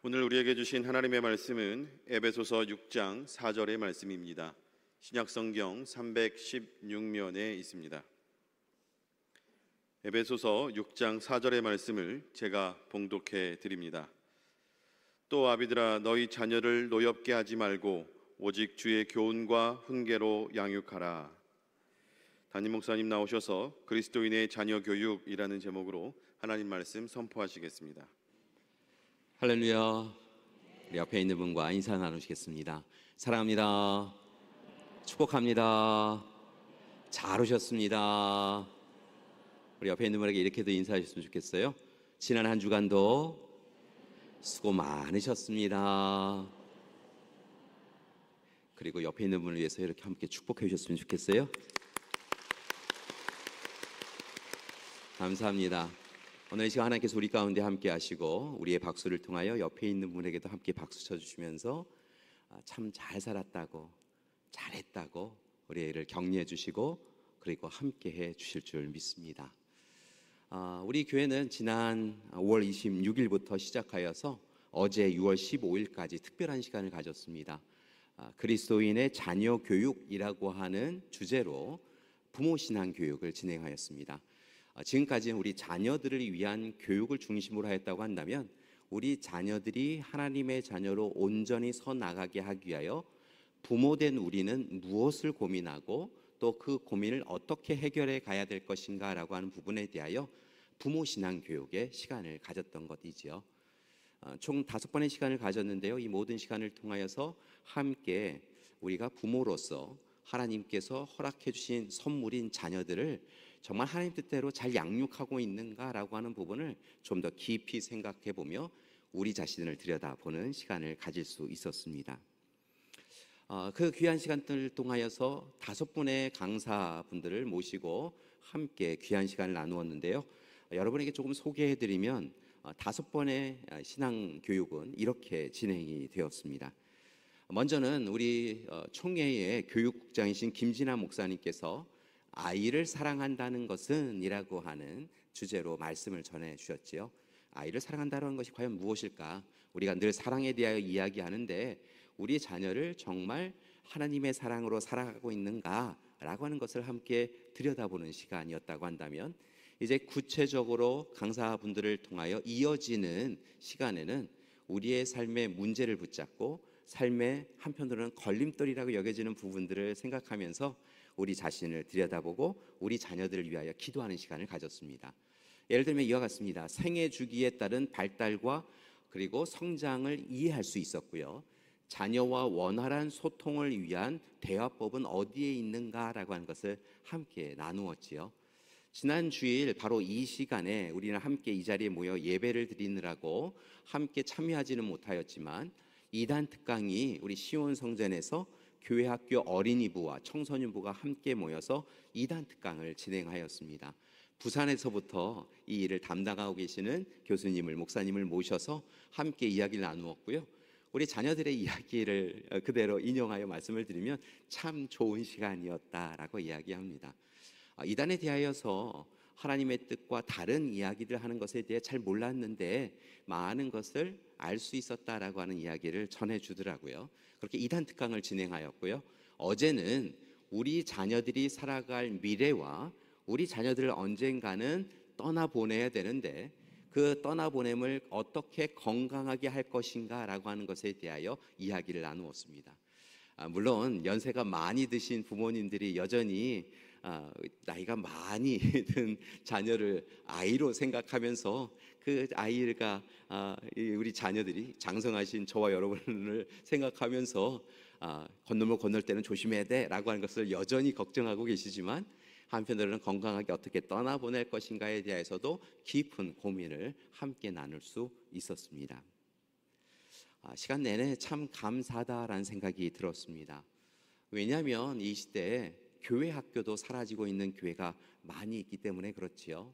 오늘 우리에게 주신 하나님의 말씀은 에베소서 6장 4절의 말씀입니다. 신약성경 316면에 있습니다. 에베소서 6장 4절의 말씀을 제가 봉독해 드립니다. 또 아비들아, 너희 자녀를 노엽게 하지 말고 오직 주의 교훈과 훈계로 양육하라. 담임 목사님 나오셔서 그리스도인의 자녀 교육이라는 제목으로 하나님 말씀 선포하시겠습니다. 할렐루야. 우리 옆에 있는 분과 인사 나누시겠습니다. 사랑합니다. 축복합니다. 잘 오셨습니다. 우리 옆에 있는 분에게 이렇게도 인사하셨으면 좋겠어요. 지난 한 주간도 수고 많으셨습니다. 그리고 옆에 있는 분을 위해서 이렇게 함께 축복해 주셨으면 좋겠어요. 감사합니다. 오늘 이 시간 하나님께서 우리 가운데 함께 하시고 우리의 박수를 통하여 옆에 있는 분에게도 함께 박수 쳐주시면서 참 잘 살았다고, 잘했다고 우리를 격려해 주시고 그리고 함께 해 주실 줄 믿습니다. 우리 교회는 지난 5월 26일부터 시작하여서 어제 6월 15일까지 특별한 시간을 가졌습니다. 그리스도인의 자녀 교육이라고 하는 주제로 부모 신앙 교육을 진행하였습니다. 지금까지 우리 자녀들을 위한 교육을 중심으로 하였다고 한다면 우리 자녀들이 하나님의 자녀로 온전히 서 나가게 하기 위하여 부모된 우리는 무엇을 고민하고 또 그 고민을 어떻게 해결해 가야 될 것인가 라고 하는 부분에 대하여 부모 신앙 교육의 시간을 가졌던 것이지요. 총 5번의 시간을 가졌는데요. 이 모든 시간을 통하여서 함께 우리가 부모로서 하나님께서 허락해 주신 선물인 자녀들을 정말 하나님 뜻대로 잘 양육하고 있는가라고 하는 부분을 좀 더 깊이 생각해 보며 우리 자신을 들여다보는 시간을 가질 수 있었습니다. 그 귀한 시간들을 통하여서 5분의 강사분들을 모시고 함께 귀한 시간을 나누었는데요. 여러분에게 조금 소개해 드리면 5번의 신앙 교육은 이렇게 진행이 되었습니다. 먼저는 우리 총회의 교육국장이신 김진아 목사님께서 아이를 사랑한다는 것은 이라고 하는 주제로 말씀을 전해 주셨지요. 아이를 사랑한다는 것이 과연 무엇일까? 우리가 늘 사랑에 대하여 이야기하는데 우리 자녀를 정말 하나님의 사랑으로 살아가고 있는가? 라고 하는 것을 함께 들여다보는 시간이었다고 한다면 이제 구체적으로 강사분들을 통하여 이어지는 시간에는 우리의 삶의 문제를 붙잡고 삶의 한편으로는 걸림돌이라고 여겨지는 부분들을 생각하면서 우리 자신을 들여다보고 우리 자녀들을 위하여 기도하는 시간을 가졌습니다. 예를 들면 이와 같습니다. 생애 주기에 따른 발달과 그리고 성장을 이해할 수 있었고요. 자녀와 원활한 소통을 위한 대화법은 어디에 있는가라고 하는 것을 함께 나누었지요. 지난 주일 바로 이 시간에 우리는 함께 이 자리에 모여 예배를 드리느라고 함께 참여하지는 못하였지만 이단 특강이 우리 시온 성전에서 교회학교 어린이부와 청소년부가 함께 모여서 이단 특강을 진행하였습니다. 부산에서부터 이 일을 담당하고 계시는 교수님을, 목사님을 모셔서 함께 이야기를 나누었고요. 우리 자녀들의 이야기를 그대로 인용하여 말씀을 드리면 참 좋은 시간이었다라고 이야기합니다. 이단에 대하여서 하나님의 뜻과 다른 이야기를 하는 것에 대해 잘 몰랐는데 많은 것을 알 수 있었다라고 하는 이야기를 전해주더라고요. 그렇게 이단 특강을 진행하였고요. 어제는 우리 자녀들이 살아갈 미래와 우리 자녀들을 언젠가는 떠나보내야 되는데 그 떠나보냄을 어떻게 건강하게 할 것인가 라고 하는 것에 대하여 이야기를 나누었습니다. 물론 연세가 많이 드신 부모님들이 여전히 나이가 많이 든 자녀를 아이로 생각하면서 그 아이가 우리 자녀들이 장성하신 저와 여러분을 생각하면서 건너물 건널 때는 조심해야 돼 라고 하는 것을 여전히 걱정하고 계시지만 한편으로는 건강하게 어떻게 떠나보낼 것인가에 대해서도 깊은 고민을 함께 나눌 수 있었습니다. 시간 내내 참 감사하다라는 생각이 들었습니다. 왜냐하면 이 시대에 교회 학교도 사라지고 있는 교회가 많이 있기 때문에 그렇지요.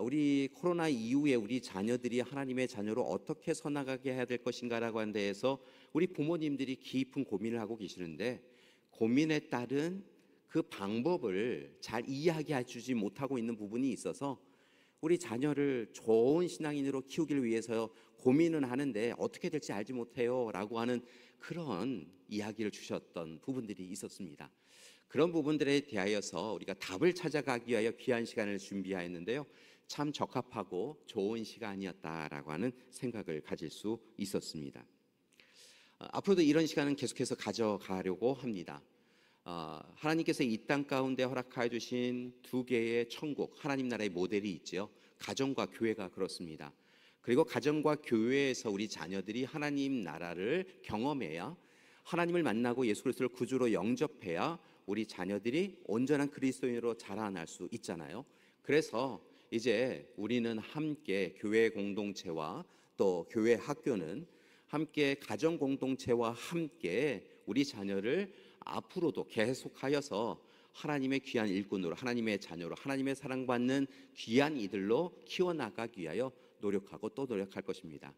우리 코로나 이후에 우리 자녀들이 하나님의 자녀로 어떻게 서나가게 해야 될 것인가라고 하는 데에서 우리 부모님들이 깊은 고민을 하고 계시는데 고민에 따른 그 방법을 잘 이야기해 주지 못하고 있는 부분이 있어서 우리 자녀를 좋은 신앙인으로 키우기를 위해서 고민은 하는데 어떻게 될지 알지 못해요 라고 하는 그런 이야기를 주셨던 부분들이 있었습니다. 그런 부분들에 대하여서 우리가 답을 찾아가기 위하여 귀한 시간을 준비하였는데요, 참 적합하고 좋은 시간이었다라고 하는 생각을 가질 수 있었습니다. 앞으로도 이런 시간은 계속해서 가져가려고 합니다. 하나님께서 이 땅 가운데 허락하여 주신 두 개의 천국, 하나님 나라의 모델이 있죠. 가정과 교회가 그렇습니다. 그리고 가정과 교회에서 우리 자녀들이 하나님 나라를 경험해야, 하나님을 만나고 예수 그리스도를 구주로 영접해야 우리 자녀들이 온전한 그리스도인으로 자라날 수 있잖아요. 그래서 이제 우리는 함께 교회 공동체와 또 교회 학교는 함께 가정 공동체와 함께 우리 자녀를 앞으로도 계속하여서 하나님의 귀한 일꾼으로, 하나님의 자녀로, 하나님의 사랑받는 귀한 이들로 키워나가기 위하여 노력하고 또 노력할 것입니다.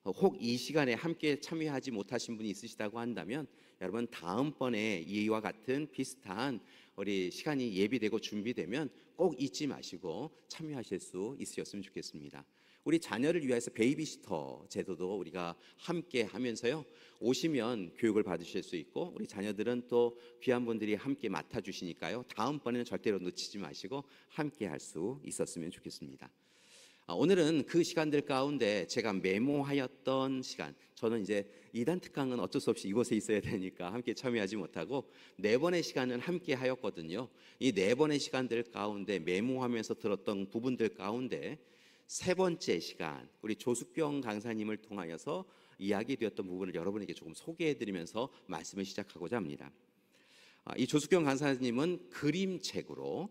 혹 이 시간에 함께 참여하지 못하신 분이 있으시다고 한다면 여러분, 다음번에 이와 같은 비슷한 우리 시간이 예비되고 준비되면 꼭 잊지 마시고 참여하실 수 있으셨으면 좋겠습니다. 우리 자녀를 위해서 베이비시터 제도도 우리가 함께 하면서요, 오시면 교육을 받으실 수 있고 우리 자녀들은 또 귀한 분들이 함께 맡아주시니까요, 다음번에는 절대로 놓치지 마시고 함께 할 수 있었으면 좋겠습니다. 오늘은 그 시간들 가운데 제가 메모하였던 시간, 저는 이제 이단 특강은 어쩔 수 없이 이곳에 있어야 되니까 함께 참여하지 못하고 4번의 시간을 함께 하였거든요. 이 4번의 시간들 가운데 메모하면서 들었던 부분들 가운데 3번째 시간, 우리 조숙경 강사님을 통하여서 이야기되었던 부분을 여러분에게 조금 소개해드리면서 말씀을 시작하고자 합니다. 이 조숙경 강사님은 그림책으로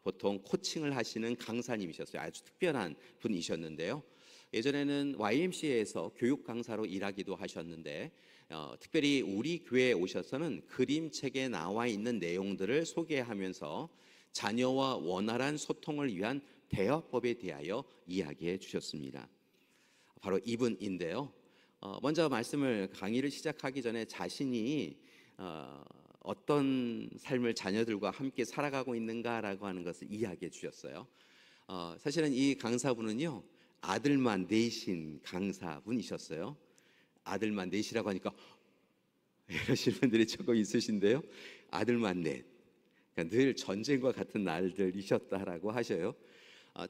보통 코칭을 하시는 강사님이셨어요. 아주 특별한 분이셨는데요. 예전에는 YMCA에서 교육 강사로 일하기도 하셨는데 특별히 우리 교회에 오셔서는 그림책에 나와 있는 내용들을 소개하면서 자녀와 원활한 소통을 위한 대화법에 대하여 이야기해 주셨습니다. 바로 이분인데요. 먼저 강의를 시작하기 전에 자신이 어떤 삶을 자녀들과 함께 살아가고 있는가라고 하는 것을 이야기해 주셨어요. 사실은 이 강사분은요, 아들만 넷인 강사분이셨어요. 아들만 넷이라고 하니까 이러시는 분들이 조금 있으신데요. 아들만 넷, 그러니까 늘 전쟁과 같은 날들이셨다라고 하셔요.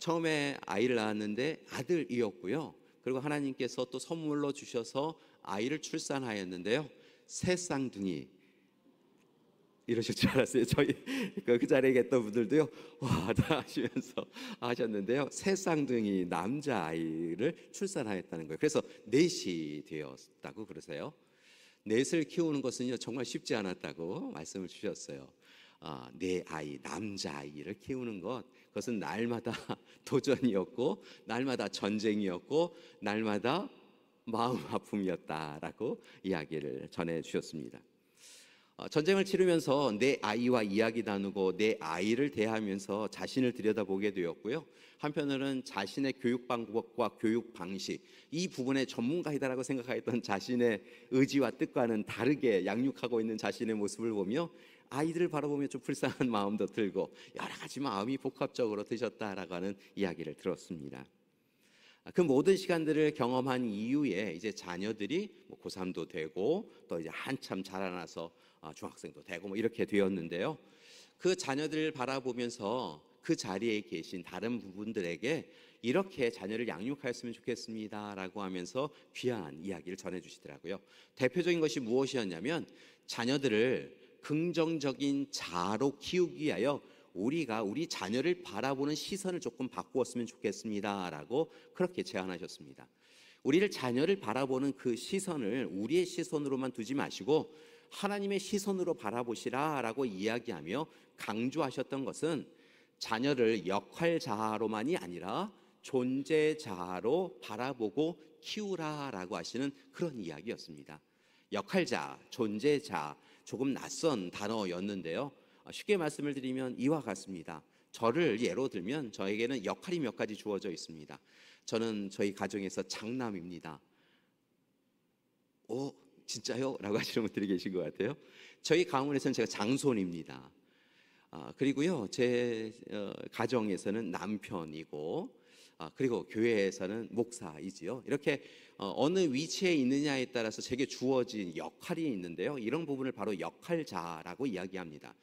처음에 아이를 낳았는데 아들이었고요. 그리고 하나님께서 또 선물로 주셔서 아이를 출산하였는데요, 새 쌍둥이 이러실 줄 알았어요. 저희 그 자리에 계셨던 분들도요, 와, 다 하시면서 하셨는데요, 새 쌍둥이 남자아이를 출산하였다는 거예요. 그래서 넷이 되었다고 그러세요. 넷을 키우는 것은요, 정말 쉽지 않았다고 말씀을 주셨어요. 내 아이, 남자아이를 키우는 것, 그것은 날마다 도전이었고 날마다 전쟁이었고 날마다 마음 아픔이었다라고 이야기를 전해 주셨습니다. 전쟁을 치르면서 내 아이와 이야기 나누고 내 아이를 대하면서 자신을 들여다보게 되었고요. 한편으로는 자신의 교육 방법과 교육 방식, 이 부분에 전문가이다라고 생각했던 자신의 의지와 뜻과는 다르게 양육하고 있는 자신의 모습을 보며 아이들을 바라보며 좀 불쌍한 마음도 들고 여러 가지 마음이 복합적으로 드셨다라고 하는 이야기를 들었습니다. 그 모든 시간들을 경험한 이후에 이제 자녀들이 고3도 되고 또 이제 한참 자라나서 중학생도 되고 이렇게 되었는데요. 그 자녀들을 바라보면서 그 자리에 계신 다른 부분들에게 이렇게 자녀를 양육하였으면 좋겠습니다라고 하면서 귀한 이야기를 전해주시더라고요. 대표적인 것이 무엇이었냐면 자녀들을 긍정적인 자아로 키우기 위하여 우리가 우리 자녀를 바라보는 시선을 조금 바꾸었으면 좋겠습니다라고 그렇게 제안하셨습니다. 우리를 자녀를 바라보는 그 시선을 우리의 시선으로만 두지 마시고 하나님의 시선으로 바라보시라라고 이야기하며 강조하셨던 것은 자녀를 역할 자아로만이 아니라 존재 자아로 바라보고 키우라라고 하시는 그런 이야기였습니다. 역할 자아, 존재 자아, 조금 낯선 단어였는데요. 쉽게 말씀을 드리면 이와 같습니다. 저를 예로 들면 저에게는 역할이 몇 가지 주어져 있습니다. 저는 저희 가정에서 장남입니다. 오, 진짜요? 라고 하시는 분들이 계신 것 같아요. 저희 가문에서는 제가 장손입니다. 그리고요, 제 가정에서는 남편이고 그리고 교회에서는 목사이지요. 이렇게 어느 위치에 있느냐에 따라서 제게 주어진 역할이 있는데요. 이런 부분을 바로 역할자라고 이야기합니다.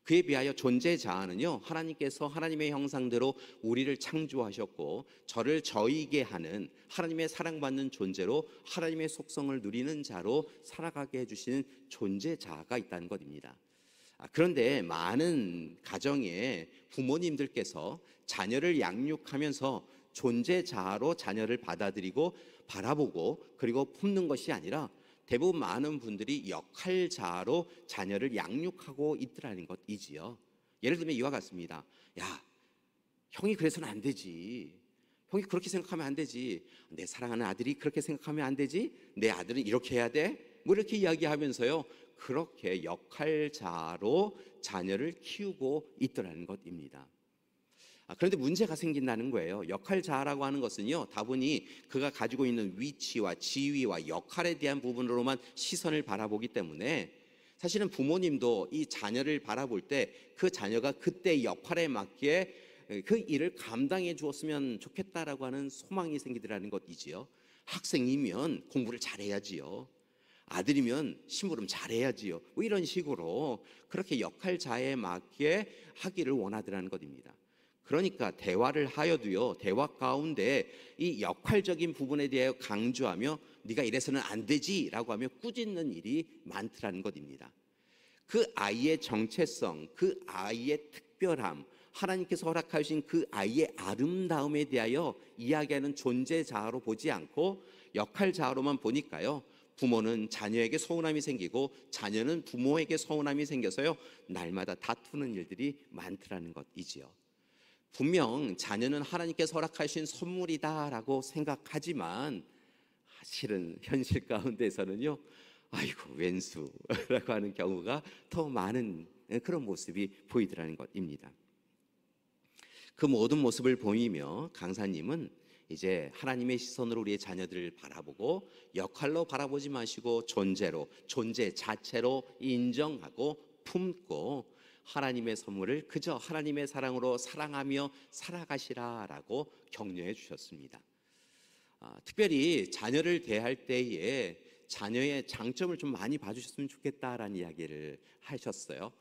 그에 비하여 존재자아는요, 하나님께서 하나님의 형상대로 우리를 창조하셨고 저를 저이게 하는 하나님의 사랑받는 존재로 하나님의 속성을 누리는 자로 살아가게 해주시는 존재자가 있다는 것입니다. 그런데 많은 가정에 부모님들께서 자녀를 양육하면서 존재자로 자녀를 받아들이고 바라보고 그리고 품는 것이 아니라 대부분 많은 분들이 역할자로 자녀를 양육하고 있더라는 것이지요. 예를 들면 이와 같습니다. 야, 형이 그래서는 안 되지. 형이 그렇게 생각하면 안 되지. 내 사랑하는 아들이 그렇게 생각하면 안 되지. 내 아들은 이렇게 해야 돼. 뭐 이렇게 이야기하면서요, 그렇게 역할자로 자녀를 키우고 있더라는 것입니다. 그런데 문제가 생긴다는 거예요. 역할자라고 하는 것은요, 다분히 그가 가지고 있는 위치와 지위와 역할에 대한 부분으로만 시선을 바라보기 때문에 사실은 부모님도 이 자녀를 바라볼 때 그 자녀가 그때 역할에 맞게 그 일을 감당해 주었으면 좋겠다라고 하는 소망이 생기더라는 것이지요. 학생이면 공부를 잘해야지요. 아들이면 심부름 잘해야지요. 뭐 이런 식으로 그렇게 역할자에 맞게 하기를 원하더라는 것입니다. 그러니까 대화를 하여도요, 대화 가운데 이 역할적인 부분에 대하여 강조하며 네가 이래서는 안 되지라고 하며 꾸짖는 일이 많더라는 것입니다. 그 아이의 정체성, 그 아이의 특별함, 하나님께서 허락하신 그 아이의 아름다움에 대하여 이야기하는 존재자로 보지 않고 역할자로만 보니까요, 부모는 자녀에게 서운함이 생기고 자녀는 부모에게 서운함이 생겨서요, 날마다 다투는 일들이 많더라는 것이지요. 분명 자녀는 하나님께서 허락하신 선물이다라고 생각하지만 실은 현실 가운데서는요, 아이고 웬수라고 하는 경우가 더 많은 그런 모습이 보이더라는 것입니다. 그 모든 모습을 보이며 강사님은 이제 하나님의 시선으로 우리의 자녀들을 바라보고 역할로 바라보지 마시고 존재로, 존재 자체로 인정하고 품고 하나님의 선물을 그저 하나님의 사랑으로 사랑하며 살아가시라라고 격려해 주셨습니다. 특별히 자녀를 대할 때에 자녀의 장점을 좀 많이 봐주셨으면 좋겠다라는 이야기를 하셨어요.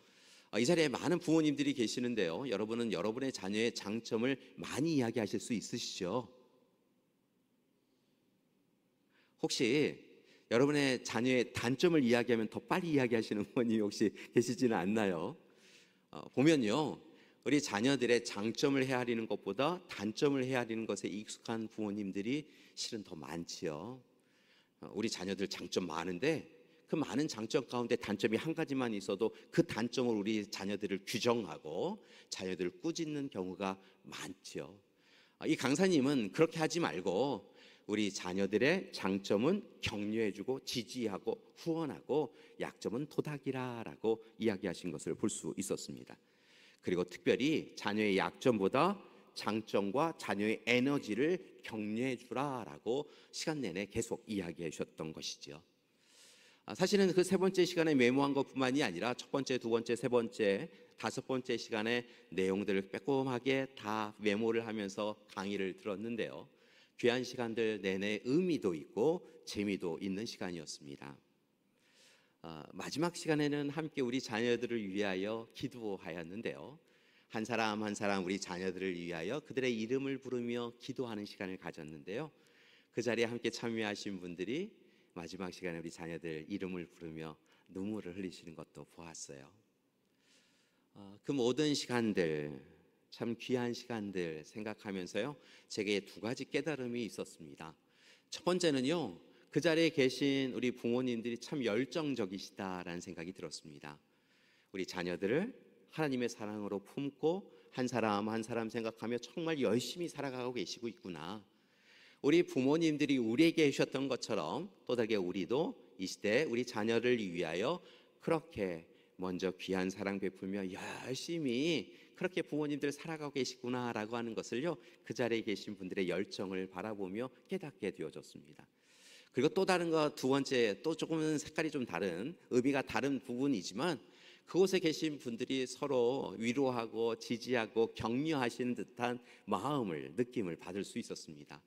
이 자리에 많은 부모님들이 계시는데요, 여러분은 여러분의 자녀의 장점을 많이 이야기하실 수 있으시죠? 혹시 여러분의 자녀의 단점을 이야기하면 더 빨리 이야기하시는 부모님이 혹시 계시지는 않나요? 보면요, 우리 자녀들의 장점을 헤아리는 것보다 단점을 헤아리는 것에 익숙한 부모님들이 실은 더 많지요. 우리 자녀들 장점 많은데 그 많은 장점 가운데 단점이 한 가지만 있어도 그 단점을 우리 자녀들을 규정하고 자녀들을 꾸짖는 경우가 많죠. 이 강사님은 그렇게 하지 말고 우리 자녀들의 장점은 격려해주고 지지하고 후원하고 약점은 토닥이라라고 이야기하신 것을 볼 수 있었습니다. 그리고 특별히 자녀의 약점보다 장점과 자녀의 에너지를 격려해 주라라고 시간 내내 계속 이야기해 주셨던 것이죠. 사실은 그 세 번째 시간에 메모한 것뿐만이 아니라 첫 번째, 두 번째, 세 번째, 다섯 번째 시간에 내용들을 빼꼼하게 다 메모를 하면서 강의를 들었는데요, 귀한 시간들 내내 의미도 있고 재미도 있는 시간이었습니다. 마지막 시간에는 함께 우리 자녀들을 위하여 기도하였는데요, 한 사람 한 사람 우리 자녀들을 위하여 그들의 이름을 부르며 기도하는 시간을 가졌는데요, 그 자리에 함께 참여하신 분들이 마지막 시간에 우리 자녀들 이름을 부르며 눈물을 흘리시는 것도 보았어요. 그 모든 시간들, 참 귀한 시간들 생각하면서요, 제게 두 가지 깨달음이 있었습니다. 첫 번째는요, 그 자리에 계신 우리 부모님들이 참 열정적이시다라는 생각이 들었습니다. 우리 자녀들을 하나님의 사랑으로 품고 한 사람 한 사람 생각하며 정말 열심히 살아가고 계시고 있구나. 우리 부모님들이 우리에게 해주셨던 것처럼 또 다르게 우리도 이 시대에 우리 자녀를 위하여 그렇게 먼저 귀한 사랑 베풀며 열심히 그렇게 부모님들 살아가고 계시구나라고 하는 것을요, 그 자리에 계신 분들의 열정을 바라보며 깨닫게 되어졌습니다. 그리고 또 다른 것, 두 번째, 또 조금은 색깔이 좀 다른, 의미가 다른 부분이지만 그곳에 계신 분들이 서로 위로하고 지지하고 격려하시는 듯한 느낌을 받을 수 있었습니다.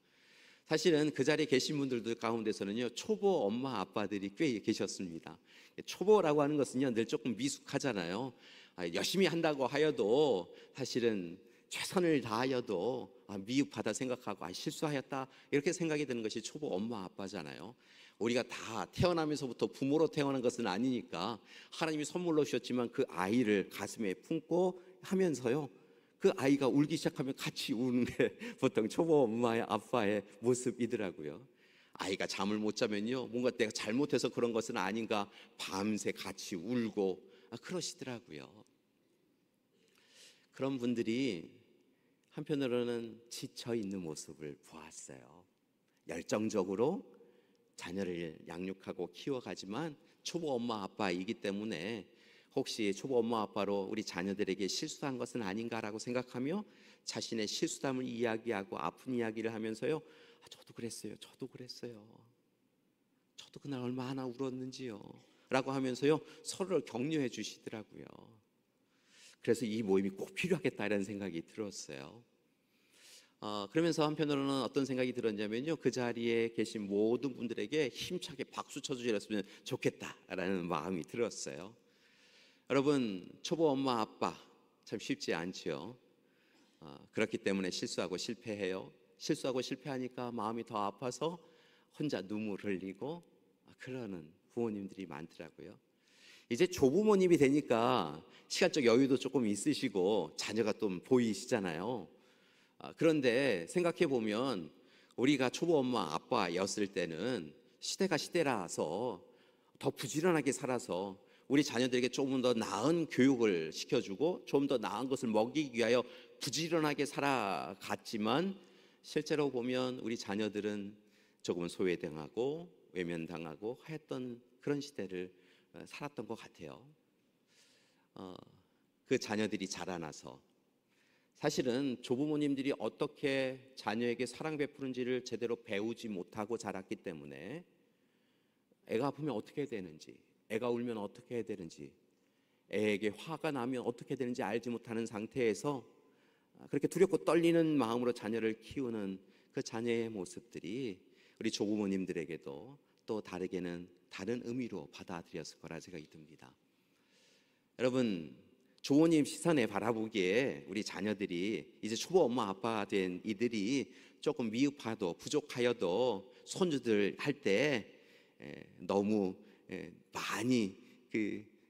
사실은 그 자리에 계신 분들도 가운데서는요, 초보 엄마 아빠들이 꽤 계셨습니다. 초보라고 하는 것은요, 늘 조금 미숙하잖아요. 열심히 한다고 하여도 사실은 최선을 다하여도 미흡하다 생각하고 실수하였다 이렇게 생각이 드는 것이 초보 엄마 아빠잖아요. 우리가 다 태어나면서부터 부모로 태어난 것은 아니니까 하나님이 선물로 주셨지만 그 아이를 가슴에 품고 하면서요, 그 아이가 울기 시작하면 같이 우는 게 보통 초보 엄마의 아빠의 모습이더라고요. 아이가 잠을 못 자면요, 뭔가 내가 잘못해서 그런 것은 아닌가 밤새 같이 울고 그러시더라고요. 그런 분들이 한편으로는 지쳐 있는 모습을 보았어요. 열정적으로 자녀를 양육하고 키워가지만 초보 엄마 아빠이기 때문에 혹시 초보 엄마 아빠로 우리 자녀들에게 실수한 것은 아닌가라고 생각하며 자신의 실수담을 이야기하고 아픈 이야기를 하면서요, 저도 그랬어요, 저도 그날 얼마나 울었는지요 라고 하면서요, 서로를 격려해 주시더라고요. 그래서 이 모임이 꼭 필요하겠다라는 생각이 들었어요. 그러면서 한편으로는 어떤 생각이 들었냐면요, 그 자리에 계신 모든 분들에게 힘차게 박수 쳐주셨으면 좋겠다라는 마음이 들었어요. 여러분, 초보 엄마 아빠 참 쉽지 않죠. 그렇기 때문에 실수하고 실패해요. 실수하고 실패하니까 마음이 더 아파서 혼자 눈물 흘리고 그러는 부모님들이 많더라고요. 이제 조부모님이 되니까 시간적 여유도 조금 있으시고 자녀가 좀 보이시잖아요. 그런데 생각해 보면 우리가 초보 엄마 아빠였을 때는 시대가 시대라서 더 부지런하게 살아서 우리 자녀들에게 조금 더 나은 교육을 시켜주고 좀 더 나은 것을 먹이기 위하여 부지런하게 살아갔지만 실제로 보면 우리 자녀들은 조금은 소외당하고 외면당하고 하였던 그런 시대를 살았던 것 같아요. 그 자녀들이 자라나서 사실은 조부모님들이 어떻게 자녀에게 사랑 베푸는지를 제대로 배우지 못하고 자랐기 때문에 애가 아프면 어떻게 해야 되는지, 애가 울면 어떻게 해야 되는지, 애에게 화가 나면 어떻게 되는지 알지 못하는 상태에서 그렇게 두렵고 떨리는 마음으로 자녀를 키우는 그 자녀의 모습들이 우리 조부모님들에게도 또 다르게는 다른 의미로 받아들였을 거라 생각이 듭니다. 여러분, 조부모님 시선에 바라보기에 우리 자녀들이 이제 초보 엄마 아빠 된 이들이 조금 미흡하도 부족하여도 손주들 할 때 너무 많이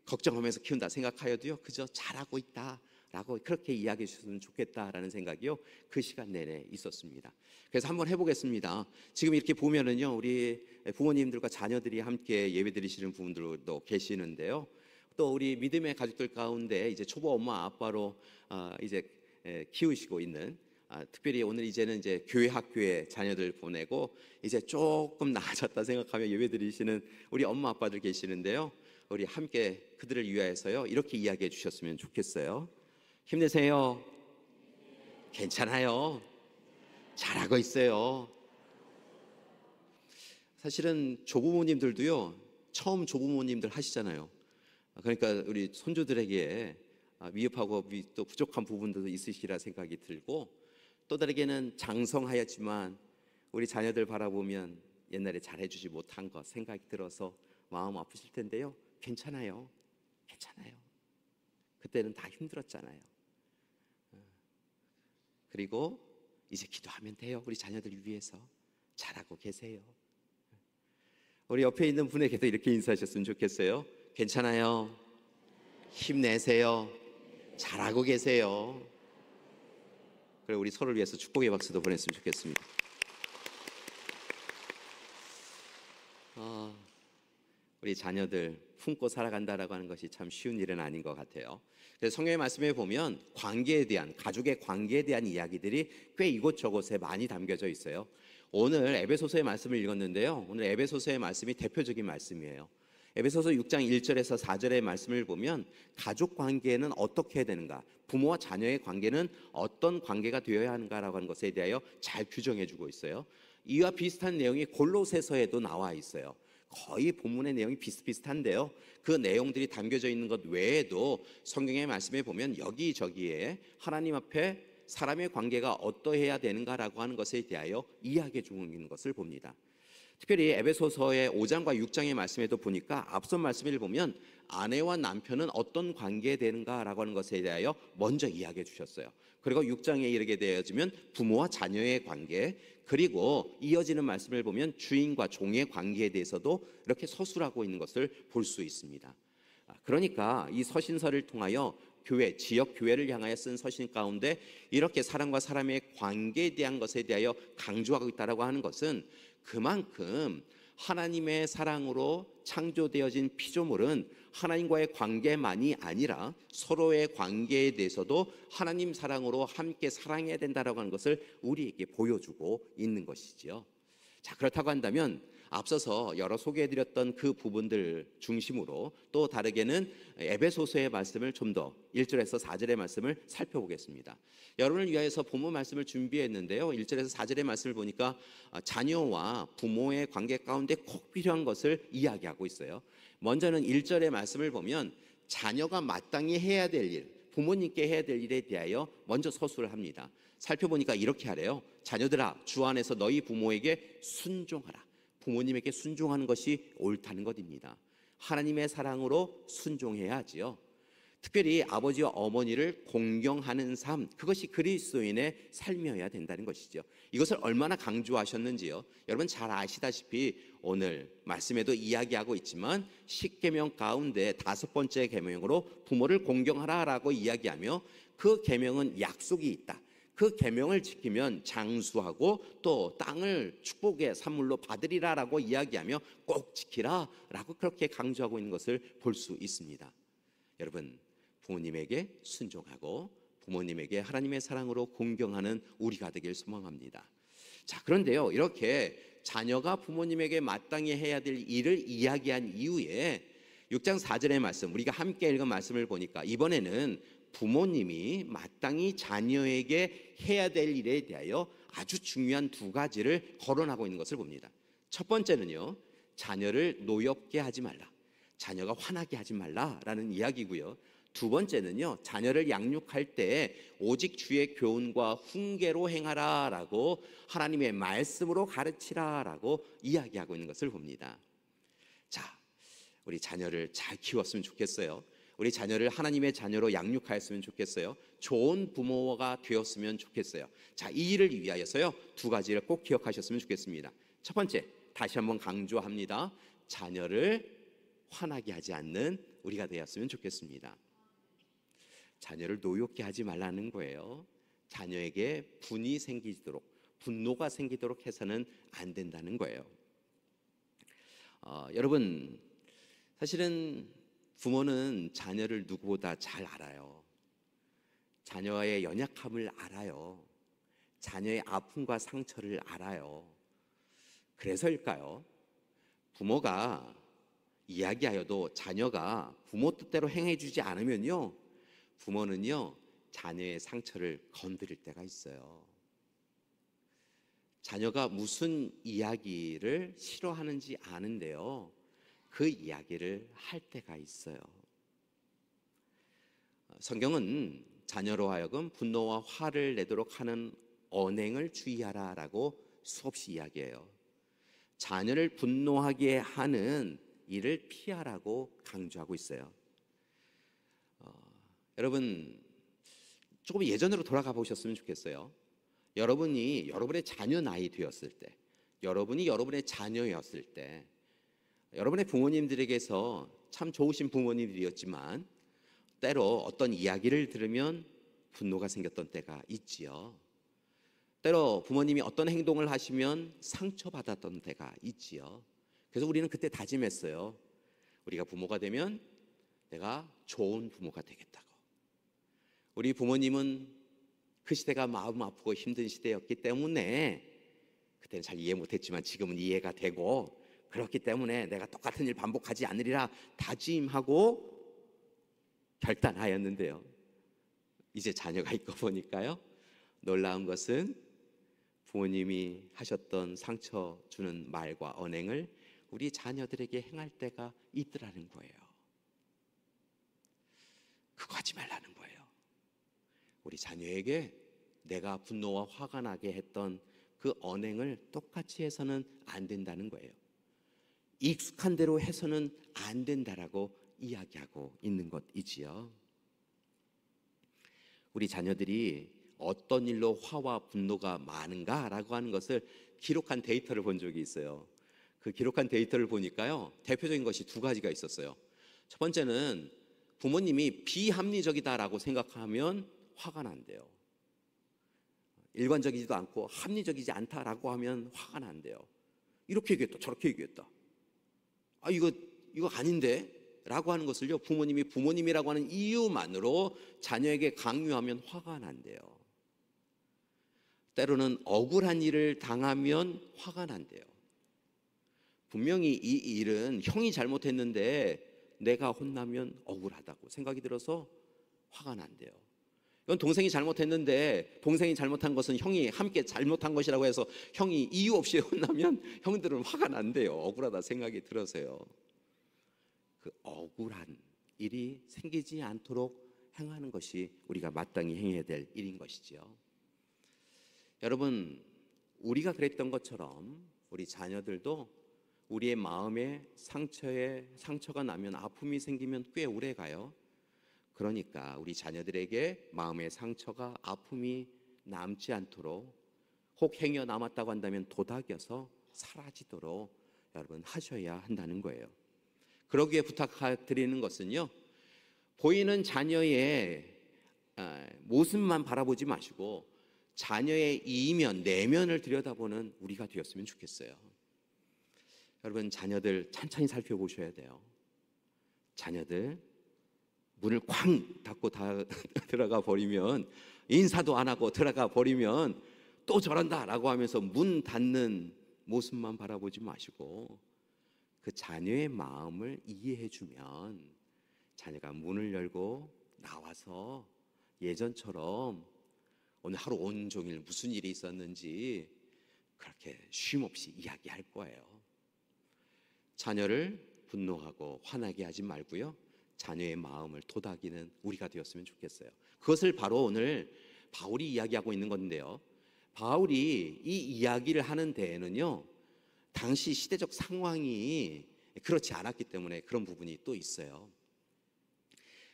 걱정하면서 키운다 생각하여도요, 그저 잘하고 있다라고 그렇게 이야기해 주셨으면 좋겠다라는 생각이요, 그 시간 내내 있었습니다. 그래서 한번 해보겠습니다. 지금 이렇게 보면은요, 우리 부모님들과 자녀들이 함께 예배 드리시는 분들도 계시는데요, 또 우리 믿음의 가족들 가운데 이제 초보 엄마 아빠로 이제 키우시고 있는, 특별히 오늘 이제는 이제 교회 학교에 자녀들 보내고 이제 조금 나아졌다 생각하며 예배드리시는 우리 엄마 아빠들 계시는데요, 우리 함께 그들을 위하여서요 이렇게 이야기해 주셨으면 좋겠어요. 힘내세요. 괜찮아요. 잘하고 있어요. 사실은 조부모님들도요, 처음 조부모님들 하시잖아요. 그러니까 우리 손주들에게 미흡하고 또 부족한 부분들도 있으시리라 생각이 들고, 또 다르게는 장성하였지만 우리 자녀들 바라보면 옛날에 잘해주지 못한 것 생각이 들어서 마음 아프실 텐데요, 괜찮아요. 그때는 다 힘들었잖아요. 그리고 이제 기도하면 돼요. 우리 자녀들 위해서 잘하고 계세요. 우리 옆에 있는 분에게도 이렇게 인사하셨으면 좋겠어요. 괜찮아요. 힘내세요. 잘하고 계세요. 그리고 우리 서로를 위해서 축복의 박수도 보냈으면 좋겠습니다. 우리 자녀들 품고 살아간다라고 하는 것이 참 쉬운 일은 아닌 것 같아요. 그래서 성경의 말씀에 보면 관계에 대한, 가족의 관계에 대한 이야기들이 꽤 이곳저곳에 많이 담겨져 있어요. 오늘 에베소서의 말씀을 읽었는데요, 오늘 에베소서의 말씀이 대표적인 말씀이에요. 에베소서 6장 1절에서 4절의 말씀을 보면 가족 관계는 어떻게 해야 되는가, 부모와 자녀의 관계는 어떤 관계가 되어야 하는가라고 하는 것에 대하여 잘 규정해 주고 있어요. 이와 비슷한 내용이 골로새서에도 나와 있어요. 거의 본문의 내용이 비슷비슷한데요. 그 내용들이 담겨져 있는 것 외에도 성경의 말씀에 보면 여기저기에 하나님 앞에 사람의 관계가 어떠해야 되는가라고 하는 것에 대하여 이야기해 주고 있는 것을 봅니다. 특별히 에베소서의 5장과 6장의 말씀에도 보니까 앞선 말씀을 보면 아내와 남편은 어떤 관계에 되는가라고 하는 것에 대하여 먼저 이야기해 주셨어요. 그리고 6장에 이르게 되어지면 부모와 자녀의 관계, 그리고 이어지는 말씀을 보면 주인과 종의 관계에 대해서도 이렇게 서술하고 있는 것을 볼 수 있습니다. 그러니까 이 서신서를 통하여 교회, 지역 교회를 향하여 쓴 서신 가운데 이렇게 사람과 사람의 관계에 대한 것에 대하여 강조하고 있다라고 하는 것은 그만큼 하나님의 사랑으로 창조되어진 피조물은 하나님과의 관계만이 아니라 서로의 관계에 대해서도 하나님 사랑으로 함께 사랑해야 된다라고 하는 것을 우리에게 보여주고 있는 것이지요. 자, 그렇다고 한다면 앞서서 여러 소개해드렸던 그 부분들 중심으로 또 다르게는 에베소서의 말씀을 좀 더 1절에서 4절의 말씀을 살펴보겠습니다. 여러분을 위하여서 본문 말씀을 준비했는데요. 1절에서 4절의 말씀을 보니까 자녀와 부모의 관계 가운데 꼭 필요한 것을 이야기하고 있어요. 먼저는 1절의 말씀을 보면 자녀가 마땅히 해야 될 일, 부모님께 해야 될 일에 대하여 먼저 서술을 합니다. 살펴보니까 이렇게 하래요. 자녀들아, 주 안에서 너희 부모에게 순종하라. 부모님에게 순종하는 것이 옳다는 것입니다. 하나님의 사랑으로 순종해야 하지요. 특별히 아버지와 어머니를 공경하는 삶, 그것이 그리스도인의 삶이어야 된다는 것이죠. 이것을 얼마나 강조하셨는지요. 여러분 잘 아시다시피 오늘 말씀에도 이야기하고 있지만 10계명 가운데 5번째 계명으로 부모를 공경하라라고 이야기하며 그 계명은 약속이 있다. 그 계명을 지키면 장수하고 또 땅을 축복의 산물로 받으리라라고 이야기하며 꼭 지키라라고 그렇게 강조하고 있는 것을 볼 수 있습니다. 여러분, 부모님에게 순종하고 부모님에게 하나님의 사랑으로 공경하는 우리가 되길 소망합니다. 자, 그런데요, 이렇게 자녀가 부모님에게 마땅히 해야 될 일을 이야기한 이후에 6장 4절의 말씀, 우리가 함께 읽은 말씀을 보니까 이번에는 부모님이 마땅히 자녀에게 해야 될 일에 대하여 아주 중요한 두 가지를 거론하고 있는 것을 봅니다. 첫 번째는요, 자녀를 노엽게 하지 말라, 자녀가 화나게 하지 말라라는 이야기고요. 두 번째는요, 자녀를 양육할 때 오직 주의 교훈과 훈계로 행하라라고 하나님의 말씀으로 가르치라라고 이야기하고 있는 것을 봅니다. 자, 우리 자녀를 잘 키웠으면 좋겠어요. 우리 자녀를 하나님의 자녀로 양육하였으면 좋겠어요. 좋은 부모가 되었으면 좋겠어요. 자, 이 일을 위하여서요, 두 가지를 꼭 기억하셨으면 좋겠습니다. 첫 번째, 다시 한번 강조합니다. 자녀를 화나게 하지 않는 우리가 되었으면 좋겠습니다. 자녀를 노엽게 하지 말라는 거예요. 자녀에게 분이 생기도록, 분노가 생기도록 해서는 안 된다는 거예요. 여러분, 사실은 부모는 자녀를 누구보다 잘 알아요. 자녀의 연약함을 알아요. 자녀의 아픔과 상처를 알아요. 그래서일까요? 부모가 이야기하여도 자녀가 부모 뜻대로 행해주지 않으면요, 부모는요, 자녀의 상처를 건드릴 때가 있어요. 자녀가 무슨 이야기를 싫어하는지 아는데요, 그 이야기를 할 때가 있어요. 성경은 자녀로 하여금 분노와 화를 내도록 하는 언행을 주의하라라고 수없이 이야기해요. 자녀를 분노하게 하는 일을 피하라고 강조하고 있어요. 여러분, 조금 예전으로 돌아가 보셨으면 좋겠어요. 여러분이 여러분의 자녀 나이 되었을 때, 여러분이 여러분의 자녀였을 때, 여러분의 부모님들에게서 참 좋으신 부모님들이었지만 때로 어떤 이야기를 들으면 분노가 생겼던 때가 있지요. 때로 부모님이 어떤 행동을 하시면 상처받았던 때가 있지요. 그래서 우리는 그때 다짐했어요. 우리가 부모가 되면 내가 좋은 부모가 되겠다고. 우리 부모님은 그 시대가 마음 아프고 힘든 시대였기 때문에 그때는 잘 이해 못했지만 지금은 이해가 되고, 그렇기 때문에 내가 똑같은 일 반복하지 않으리라 다짐하고 결단하였는데요, 이제 자녀가 있고 보니까요, 놀라운 것은 부모님이 하셨던 상처 주는 말과 언행을 우리 자녀들에게 행할 때가 있더라는 거예요. 그거 하지 말라는 거예요. 우리 자녀에게 내가 분노와 화가 나게 했던 그 언행을 똑같이 해서는 안 된다는 거예요. 익숙한 대로 해서는 안 된다라고 이야기하고 있는 것이지요. 우리 자녀들이 어떤 일로 화와 분노가 많은가라고 하는 것을 기록한 데이터를 본 적이 있어요. 그 기록한 데이터를 보니까요, 대표적인 것이 두 가지가 있었어요. 첫 번째는 부모님이 비합리적이다라고 생각하면 화가 난대요. 일관적이지도 않고 합리적이지 않다라고 하면 화가 난대요. 이렇게 얘기했다, 저렇게 얘기했다. 아, 이거 아닌데? 라고 하는 것을요, 부모님이 부모님이라고 하는 이유만으로 자녀에게 강요하면 화가 난대요. 때로는 억울한 일을 당하면 화가 난대요. 분명히 이 일은 형이 잘못했는데 내가 혼나면 억울하다고 생각이 들어서 화가 난대요. 이건 동생이 잘못했는데 동생이 잘못한 것은 형이 함께 잘못한 것이라고 해서 형이 이유 없이 혼나면 형들은 화가 난대요. 억울하다 생각이 들어서요. 그 억울한 일이 생기지 않도록 행하는 것이 우리가 마땅히 행해야 될 일인 것이죠. 여러분, 우리가 그랬던 것처럼 우리 자녀들도 우리의 마음에 상처가 나면, 아픔이 생기면 꽤 오래 가요. 그러니까 우리 자녀들에게 마음의 상처가, 아픔이 남지 않도록, 혹 행여 남았다고 한다면 도닥여서 사라지도록 여러분 하셔야 한다는 거예요. 그러기에 부탁드리는 것은요, 보이는 자녀의 모습만 바라보지 마시고 자녀의 이면, 내면을 들여다보는 우리가 되었으면 좋겠어요. 여러분, 자녀들 천천히 살펴보셔야 돼요. 자녀들 문을 쾅 닫고 들어가 버리면, 인사도 안 하고 들어가 버리면 또 저런다라고 하면서 문 닫는 모습만 바라보지 마시고 그 자녀의 마음을 이해해 주면 자녀가 문을 열고 나와서 예전처럼 오늘 하루 온종일 무슨 일이 있었는지 그렇게 쉼없이 이야기할 거예요. 자녀를 분노하고 화나게 하지 말고요, 자녀의 마음을 토닥이는 우리가 되었으면 좋겠어요. 그것을 바로 오늘 바울이 이야기하고 있는 건데요, 바울이 이 이야기를 하는 데에는요, 당시 시대적 상황이 그렇지 않았기 때문에 그런 부분이 또 있어요.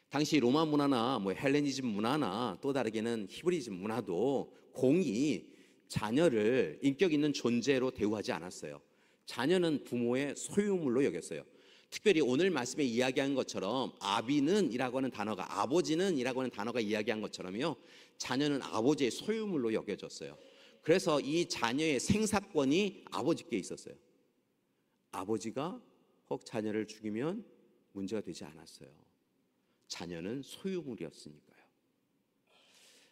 당시 로마 문화나 헬레니즘 문화나 또 다르게는 히브리즘 문화도 공이 자녀를 인격 있는 존재로 대우하지 않았어요. 자녀는 부모의 소유물로 여겼어요. 특별히 오늘 말씀에 이야기한 것처럼 아비는 이라고 하는 단어가, 아버지는 이라고 하는 단어가 이야기한 것처럼요, 자녀는 아버지의 소유물로 여겨졌어요. 그래서 이 자녀의 생사권이 아버지께 있었어요. 아버지가 혹 자녀를 죽이면 문제가 되지 않았어요. 자녀는 소유물이었으니까요.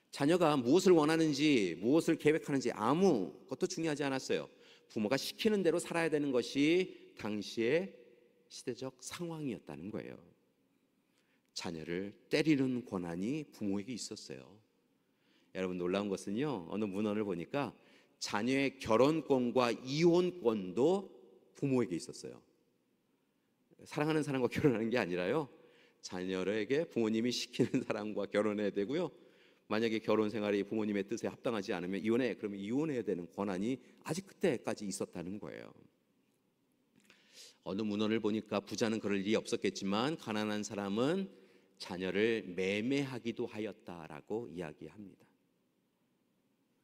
자녀가 무엇을 원하는지, 무엇을 계획하는지 아무것도 중요하지 않았어요. 부모가 시키는 대로 살아야 되는 것이 당시의 시대적 상황이었다는 거예요. 자녀를 때리는 권한이 부모에게 있었어요. 여러분, 놀라운 것은요, 어느 문헌을 보니까 자녀의 결혼권과 이혼권도 부모에게 있었어요. 사랑하는 사람과 결혼하는 게 아니라요, 자녀에게 부모님이 시키는 사람과 결혼해야 되고요, 만약에 결혼 생활이 부모님의 뜻에 합당하지 않으면 이혼해, 그러면 이혼해야 되는 권한이 아직 그때까지 있었다는 거예요. 어느 문헌을 보니까 부자는 그럴 일이 없었겠지만 가난한 사람은 자녀를 매매하기도 하였다라고 이야기합니다.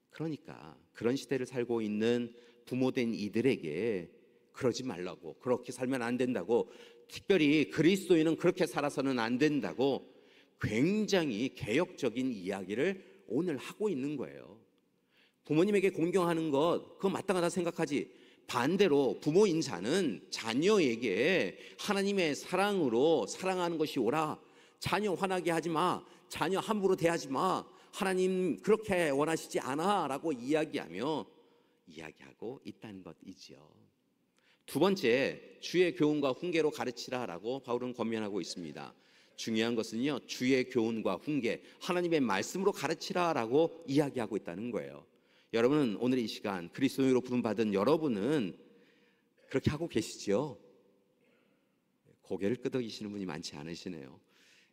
그러니까 그런 시대를 살고 있는 부모된 이들에게 그러지 말라고, 그렇게 살면 안 된다고, 특별히 그리스도인은 그렇게 살아서는 안 된다고 굉장히 개혁적인 이야기를 오늘 하고 있는 거예요. 부모님에게 공경하는 것, 그거 마땅하다 생각하지, 반대로 부모인 자는 자녀에게 하나님의 사랑으로 사랑하는 것이 오라, 자녀 화나게 하지 마, 자녀 함부로 대하지 마, 하나님 그렇게 원하시지 않아 라고 이야기하고 있다는 것이지요. 두 번째, 주의 교훈과 훈계로 가르치라 라고 바울은 권면하고 있습니다. 중요한 것은요, 주의 교훈과 훈계, 하나님의 말씀으로 가르치라 라고 이야기하고 있다는 거예요. 여러분은 오늘 이 시간 그리스도인으로 부름받은 여러분은 그렇게 하고 계시죠? 고개를 끄덕이시는 분이 많지 않으시네요.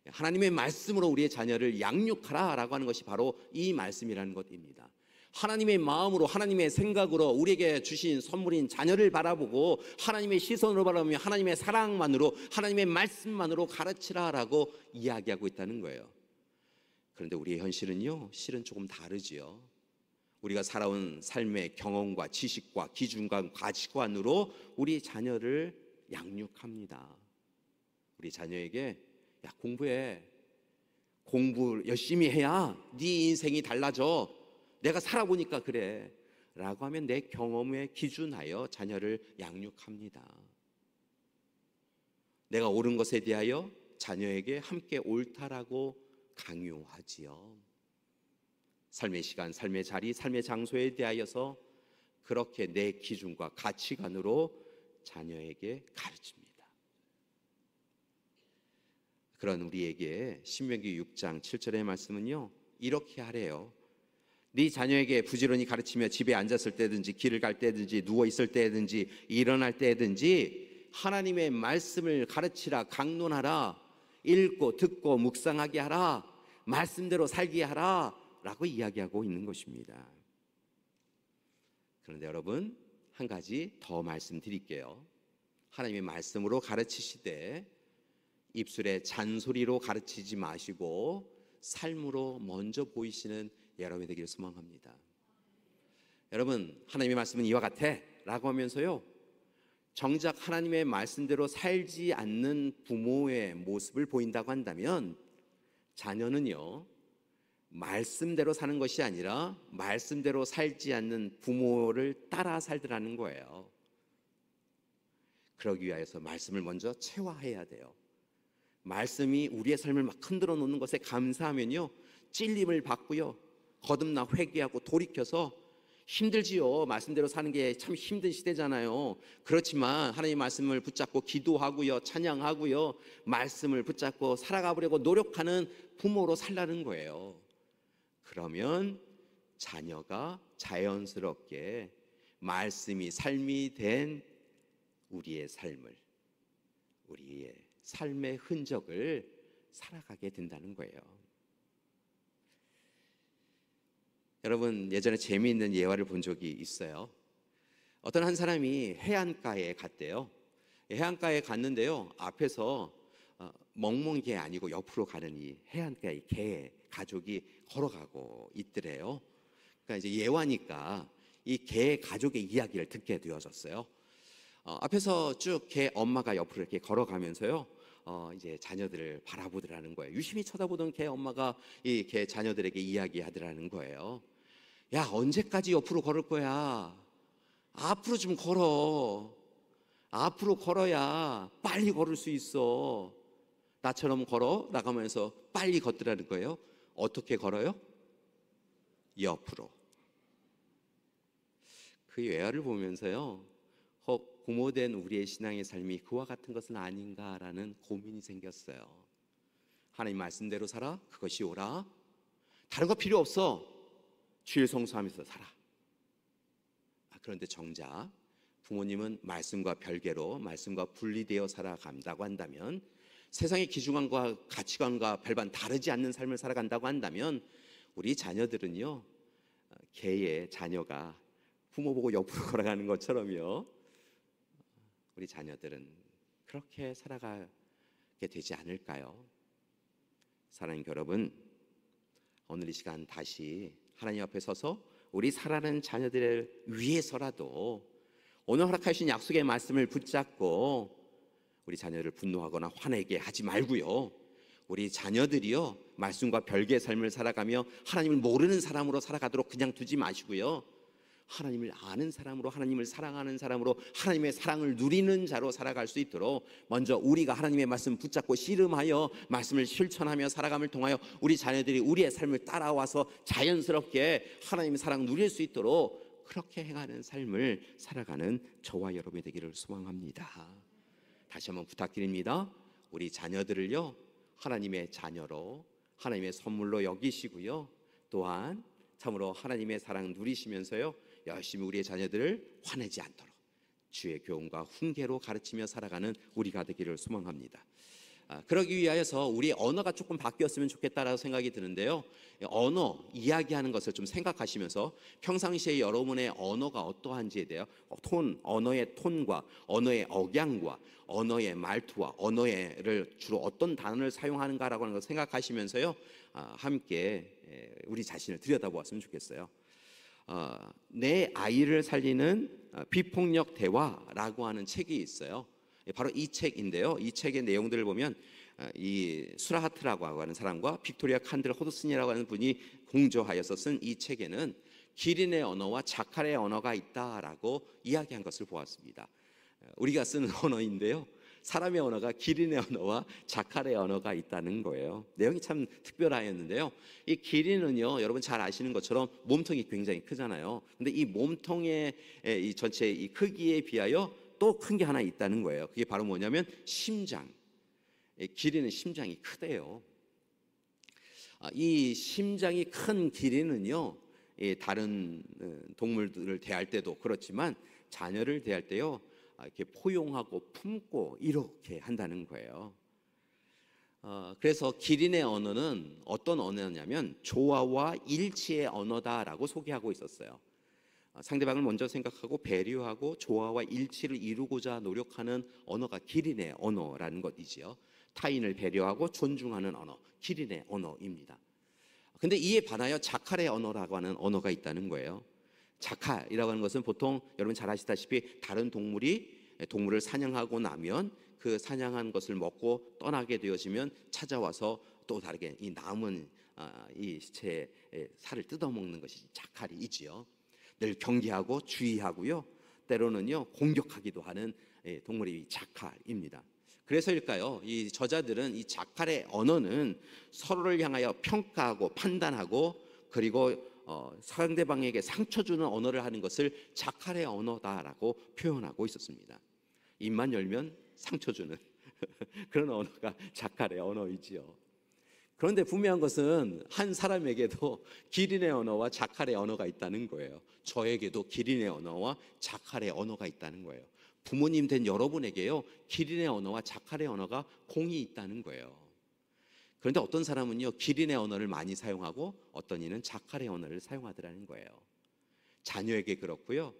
하나님의 말씀으로 우리의 자녀를 양육하라라고 하는 것이 바로 이 말씀이라는 것입니다. 하나님의 마음으로, 하나님의 생각으로 우리에게 주신 선물인 자녀를 바라보고 하나님의 시선으로 바라보며 하나님의 사랑만으로, 하나님의 말씀만으로 가르치라라고 이야기하고 있다는 거예요. 그런데 우리의 현실은요, 실은 조금 다르지요. 우리가 살아온 삶의 경험과 지식과 기준과 가치관으로 우리 자녀를 양육합니다. 우리 자녀에게 야, 공부해. 공부 열심히 해야 네 인생이 달라져. 내가 살아보니까 그래. 라고 하면 내 경험에 기준하여 자녀를 양육합니다. 내가 옳은 것에 대하여 자녀에게 함께 옳다라고 강요하지요. 삶의 시간, 삶의 자리, 삶의 장소에 대하여서 그렇게 내 기준과 가치관으로 자녀에게 가르칩니다. 그런 우리에게 신명기 6장 7절의 말씀은요, 이렇게 하래요. 네 자녀에게 부지런히 가르치며 집에 앉았을 때든지 길을 갈 때든지 누워 있을 때든지 일어날 때든지 하나님의 말씀을 가르치라, 강론하라, 읽고 듣고 묵상하게 하라, 말씀대로 살게 하라 라고 이야기하고 있는 것입니다. 그런데 여러분, 한 가지 더 말씀드릴게요. 하나님의 말씀으로 가르치시되 입술의 잔소리로 가르치지 마시고 삶으로 먼저 보이시는 여러분이 되기를 소망합니다. 여러분, 하나님의 말씀은 이와 같아 라고 하면서요, 정작 하나님의 말씀대로 살지 않는 부모의 모습을 보인다고 한다면 자녀는요, 말씀대로 사는 것이 아니라 말씀대로 살지 않는 부모를 따라 살더라는 거예요. 그러기 위해서 말씀을 먼저 체화해야 돼요. 말씀이 우리의 삶을 막 흔들어 놓는 것에 감사하면요, 찔림을 받고요, 거듭나 회개하고 돌이켜서 힘들지요. 말씀대로 사는 게 참 힘든 시대잖아요. 그렇지만 하나님의 말씀을 붙잡고 기도하고요, 찬양하고요, 말씀을 붙잡고 살아가 보려고 노력하는 부모로 살라는 거예요. 그러면 자녀가 자연스럽게 말씀이 삶이 된 우리의 삶을, 우리의 삶의 흔적을 살아가게 된다는 거예요. 여러분, 예전에 재미있는 예화를 본 적이 있어요. 어떤 한 사람이 해안가에 갔대요. 해안가에 갔는데요, 앞에서 멍멍개 아니고 옆으로 가는 이 해안가의 개 가족이 걸어가고 있더래요. 그러니까 이제 예화니까 이 개 가족의 이야기를 듣게 되어졌어요. 앞에서 쭉 개 엄마가 옆으로 이렇게 걸어가면서요, 이제 자녀들을 바라보더라는 거예요. 유심히 쳐다보던 개 엄마가 이 개 자녀들에게 이야기하더라는 거예요. 야, 언제까지 옆으로 걸을 거야? 앞으로 좀 걸어. 앞으로 걸어야 빨리 걸을 수 있어. 나처럼 걸어 나가면서 빨리 걷더라는 거예요. 어떻게 걸어요? 옆으로. 그 예화를 보면서요, 부모된 우리의 신앙의 삶이 그와 같은 것은 아닌가라는 고민이 생겼어요. 하나님 말씀대로 살아, 그것이 옳아. 다른 거 필요 없어. 주일 성수하면서 살아. 그런데 정작 부모님은 말씀과 별개로, 말씀과 분리되어 살아간다고 한다면, 세상의 기준관과 가치관과 별반 다르지 않는 삶을 살아간다고 한다면, 우리 자녀들은요, 개의 자녀가 부모 보고 옆으로 걸어가는 것처럼요, 우리 자녀들은 그렇게 살아가게 되지 않을까요? 사랑하는 여러분, 오늘 이 시간 다시 하나님 앞에 서서 우리 사랑하는 자녀들을 위해서라도 오늘 허락하신 약속의 말씀을 붙잡고 우리 자녀를 분노하거나 화내게 하지 말고요, 우리 자녀들이요, 말씀과 별개의 삶을 살아가며 하나님을 모르는 사람으로 살아가도록 그냥 두지 마시고요, 하나님을 아는 사람으로, 하나님을 사랑하는 사람으로, 하나님의 사랑을 누리는 자로 살아갈 수 있도록 먼저 우리가 하나님의 말씀 붙잡고 씨름하여 말씀을 실천하며 살아감을 통하여 우리 자녀들이 우리의 삶을 따라와서 자연스럽게 하나님의 사랑 누릴 수 있도록 그렇게 행하는 삶을 살아가는 저와 여러분이 되기를 소망합니다. 다시 한번 부탁드립니다. 우리 자녀들을요, 하나님의 자녀로, 하나님의 선물로 여기시고요, 또한 참으로 하나님의 사랑 누리시면서요, 열심히 우리의 자녀들을 화내지 않도록, 주의 교훈과 훈계로 가르치며 살아가는 우리가 되기를 소망합니다. 그러기 위하여서 우리의 언어가 조금 바뀌었으면 좋겠다라고 생각이 드는데요. 언어, 이야기하는 것을 좀 생각하시면서 평상시에 여러분의 언어가 어떠한지에 대해 언어의 톤과 언어의 억양과 언어의 말투와 언어를 주로 어떤 단어를 사용하는가라고 하는 걸 생각하시면서요. 함께 우리 자신을 들여다보았으면 좋겠어요. 내 아이를 살리는 비폭력 대화라고 하는 책이 있어요. 바로 이 책인데요. 이 책의 내용들을 보면 이 수라하트라고 하는 사람과 빅토리아 칸들 호드슨이라고 하는 분이 공조하여서 쓴 이 책에는 기린의 언어와 자칼의 언어가 있다라고 이야기한 것을 보았습니다. 우리가 쓰는 언어인데요. 사람의 언어가 기린의 언어와 자칼의 언어가 있다는 거예요. 내용이 참 특별하였는데요. 이 기린은요, 여러분 잘 아시는 것처럼 몸통이 굉장히 크잖아요. 근데 이 몸통의 이 전체 이 크기에 비하여 또 큰 게 하나 있다는 거예요. 그게 바로 뭐냐면 심장. 기린은 심장이 크대요. 이 심장이 큰 기린은요, 다른 동물들을 대할 때도 그렇지만 자녀를 대할 때요, 이렇게 포용하고 품고 이렇게 한다는 거예요. 그래서 기린의 언어는 어떤 언어냐면 조화와 일치의 언어다라고 소개하고 있었어요. 상대방을 먼저 생각하고 배려하고 조화와 일치를 이루고자 노력하는 언어가 기린의 언어라는 것이지요. 타인을 배려하고 존중하는 언어, 기린의 언어입니다. 근데 이에 반하여 자칼의 언어라고 하는 언어가 있다는 거예요. 자칼이라고 하는 것은 보통 여러분 잘 아시다시피 다른 동물을 사냥하고 나면 그 사냥한 것을 먹고 떠나게 되어지면 찾아와서 또 다르게 이 남은 이 시체의 살을 뜯어먹는 것이 자칼이지요. 늘 경계하고 주의하고요. 때로는요 공격하기도 하는 동물이 자칼입니다. 그래서일까요? 이 저자들은 이 자칼의 언어는 서로를 향하여 평가하고 판단하고 그리고 상대방에게 상처 주는 언어를 하는 것을 자칼의 언어다라고 표현하고 있었습니다. 입만 열면 상처 주는 그런 언어가 자칼의 언어이지요. 그런데 분명한 것은 한 사람에게도 기린의 언어와 자칼의 언어가 있다는 거예요. 저에게도 기린의 언어와 자칼의 언어가 있다는 거예요. 부모님 된 여러분에게요, 기린의 언어와 자칼의 언어가 공이 있다는 거예요. 그런데 어떤 사람은요, 기린의 언어를 많이 사용하고 어떤 이는 자칼의 언어를 사용하더라는 거예요. 자녀에게 그렇고요,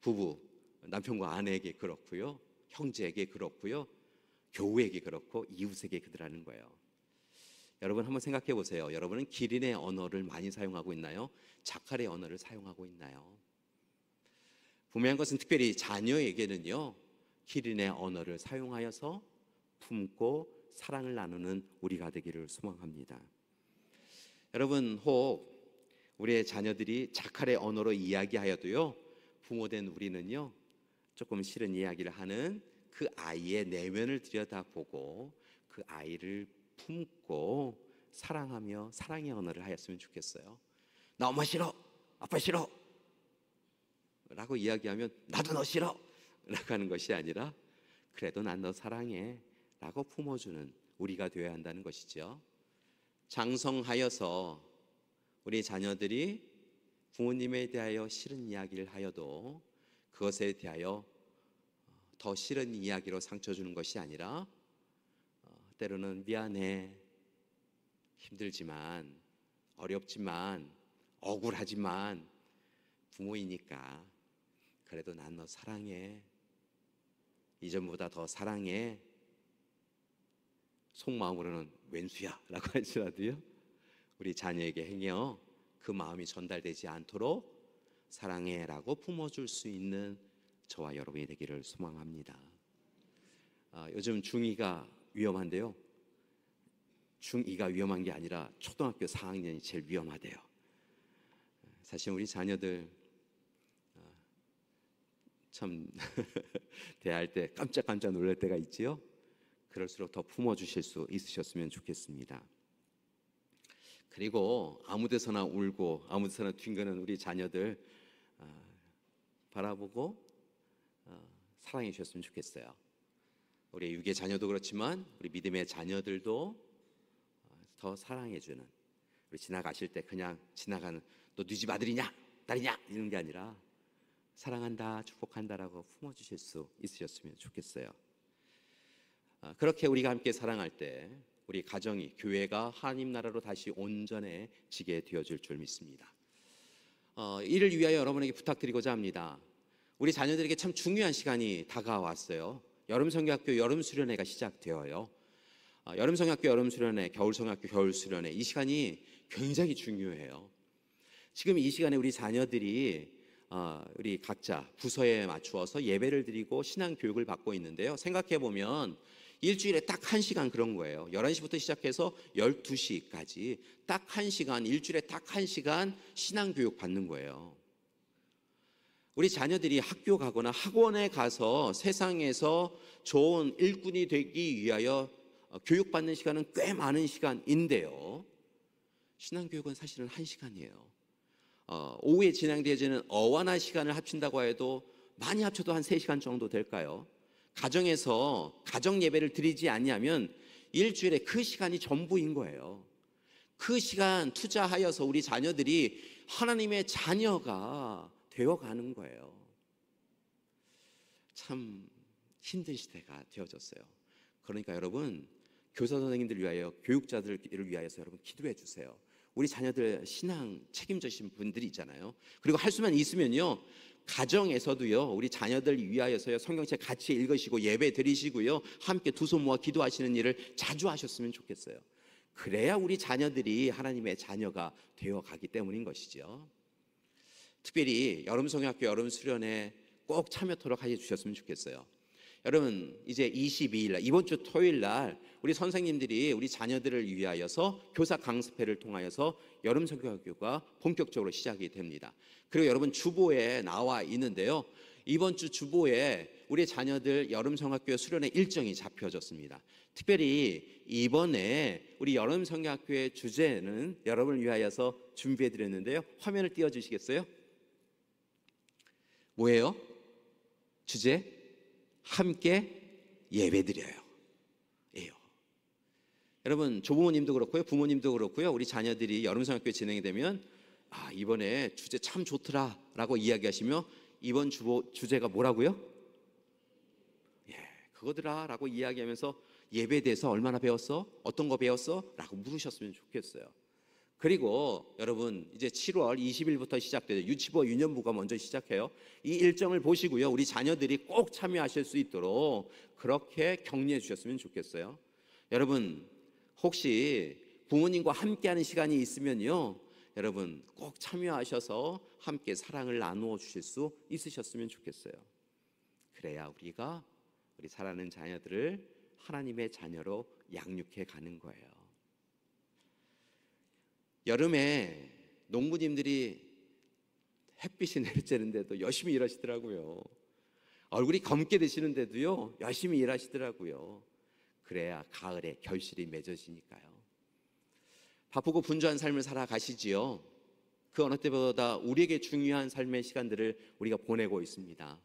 부부, 남편과 아내에게 그렇고요, 형제에게 그렇고요, 교우에게 그렇고 이웃에게 그러라는 거예요. 여러분 한번 생각해 보세요. 여러분은 기린의 언어를 많이 사용하고 있나요? 자칼의 언어를 사용하고 있나요? 분명한 것은 특별히 자녀에게는요, 기린의 언어를 사용하여서 품고 사랑을 나누는 우리가 되기를 소망합니다. 여러분, 혹 우리의 자녀들이 자칼의 언어로 이야기하여도요, 부모된 우리는요, 조금 싫은 이야기를 하는 그 아이의 내면을 들여다보고 그 아이를 품고 사랑하며 사랑의 언어를 하였으면 좋겠어요. 나 엄마 싫어, 아빠 싫어 라고 이야기하면 나도 너 싫어 라고 하는 것이 아니라 그래도 난 너 사랑해 라고 품어주는 우리가 되어야 한다는 것이죠. 장성하여서 우리 자녀들이 부모님에 대하여 싫은 이야기를 하여도 그것에 대하여 더 싫은 이야기로 상처 주는 것이 아니라 때로는 미안해, 힘들지만 어렵지만 억울하지만 부모이니까 그래도 난 너 사랑해, 이전보다 더 사랑해, 속마음으로는 왼수야 라고 할지라도요, 우리 자녀에게 행여 그 마음이 전달되지 않도록 사랑해 라고 품어줄 수 있는 저와 여러분이 되기를 소망합니다. 요즘 중2가 위험한데요, 중2가 위험한 게 아니라 초등학교 4학년이 제일 위험하대요. 사실 우리 자녀들 참 대할 때 깜짝깜짝 놀랄 때가 있지요. 그럴수록 더 품어주실 수 있으셨으면 좋겠습니다. 그리고 아무 데서나 울고 아무 데서나 튕기는 우리 자녀들 바라보고 사랑해 주셨으면 좋겠어요. 우리 육의 자녀도 그렇지만 우리 믿음의 자녀들도 더 사랑해 주는, 우리 지나가실 때 그냥 지나가는 너 네 집 아들이냐 딸이냐 이런 게 아니라 사랑한다, 축복한다라고 품어주실 수 있으셨으면 좋겠어요. 그렇게 우리가 함께 사랑할 때 우리 가정이, 교회가 하나님 나라로 다시 온전해지게 되어질 줄 믿습니다. 이를 위하여 여러분에게 부탁드리고자 합니다. 우리 자녀들에게 참 중요한 시간이 다가왔어요. 여름성경학교 여름수련회가 시작되어요. 여름성경학교 여름수련회, 겨울성경학교 겨울수련회, 이 시간이 굉장히 중요해요. 지금 이 시간에 우리 자녀들이 우리 각자 부서에 맞추어서 예배를 드리고 신앙 교육을 받고 있는데요. 생각해 보면 일주일에 딱 1시간 그런 거예요. 11시부터 시작해서 12시까지 딱 1시간, 일주일에 딱 1시간 신앙 교육 받는 거예요. 우리 자녀들이 학교 가거나 학원에 가서 세상에서 좋은 일꾼이 되기 위하여 교육받는 시간은 꽤 많은 시간인데요. 신앙 교육은 사실은 1시간이에요. 오후에 진행되어지는 어와나 시간을 합친다고 해도 많이 합쳐도 한 3시간 정도 될까요? 가정에서 가정 예배를 드리지 않냐면 일주일에 그 시간이 전부인 거예요. 그 시간 투자하여서 우리 자녀들이 하나님의 자녀가 되어가는 거예요. 참 힘든 시대가 되어졌어요. 그러니까 여러분, 교사 선생님들 위하여, 교육자들을 위하여서 여러분 기도해 주세요. 우리 자녀들 신앙 책임져신 분들이 있잖아요. 그리고 할 수만 있으면요, 가정에서도요, 우리 자녀들 위하여서요, 성경책 같이 읽으시고 예배 드리시고요, 함께 두 손 모아 기도하시는 일을 자주 하셨으면 좋겠어요. 그래야 우리 자녀들이 하나님의 자녀가 되어가기 때문인 것이죠. 특별히 여름성경학교 여름수련회 꼭 참여토록 해주셨으면 좋겠어요. 여러분, 이제 22일 날, 이번 주 토요일 날 우리 선생님들이 우리 자녀들을 위하여서 교사 강습회를 통하여서 여름성경학교가 본격적으로 시작이 됩니다. 그리고 여러분, 주보에 나와 있는데요, 이번 주 주보에 우리 자녀들 여름성경학교 수련회 일정이 잡혀졌습니다. 특별히 이번에 우리 여름성경학교의 주제는 여러분을 위하여서 준비해 드렸는데요, 화면을 띄워주시겠어요? 뭐예요? 주제? 함께 예배드려요. 예요. 여러분, 조부모님도 그렇고요, 부모님도 그렇고요, 우리 자녀들이 여름성경학교에 진행이 되면 이번에 주제 참 좋더라 라고 이야기하시며, 이번 주제가 뭐라고요? 그거더라 라고 이야기하면서 예배에 대해서 얼마나 배웠어? 어떤 거 배웠어? 라고 물으셨으면 좋겠어요. 그리고 여러분, 이제 7월 20일부터 시작돼요. 유치부와 유년부가 먼저 시작해요. 이 일정을 보시고요, 우리 자녀들이 꼭 참여하실 수 있도록 그렇게 격려해 주셨으면 좋겠어요. 여러분, 혹시 부모님과 함께하는 시간이 있으면요, 여러분 꼭 참여하셔서 함께 사랑을 나누어 주실 수 있으셨으면 좋겠어요. 그래야 우리가 우리 사랑하는 자녀들을 하나님의 자녀로 양육해 가는 거예요. 여름에 농부님들이 햇빛이 내리쬐는데도 열심히 일하시더라고요. 얼굴이 검게 되시는데도요, 열심히 일하시더라고요. 그래야 가을에 결실이 맺어지니까요. 바쁘고 분주한 삶을 살아가시지요. 그 어느 때보다 우리에게 중요한 삶의 시간들을 우리가 보내고 있습니다.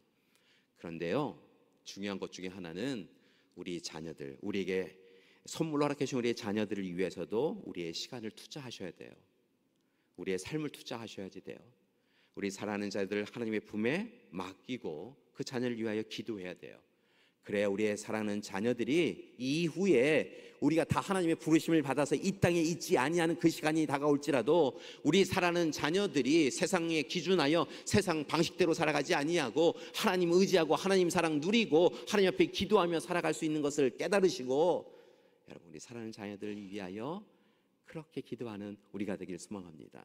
그런데요, 중요한 것 중에 하나는 우리 자녀들, 우리에게 선물로 허락해 주신 우리의 자녀들을 위해서도 우리의 시간을 투자하셔야 돼요. 우리의 삶을 투자하셔야지 돼요. 우리 사랑하는 자들 하나님의 품에 맡기고 그 자녀를 위하여 기도해야 돼요. 그래야 우리의 사랑하는 자녀들이 이후에 우리가 다 하나님의 부르심을 받아서 이 땅에 있지 아니하는 그 시간이 다가올지라도 우리 사랑하는 자녀들이 세상에 기준하여 세상 방식대로 살아가지 아니하고 하나님 의지하고 하나님 사랑 누리고 하나님 앞에 기도하며 살아갈 수 있는 것을 깨달으시고, 여러분, 우리 사랑하는 자녀들을 위하여 그렇게 기도하는 우리가 되길 소망합니다.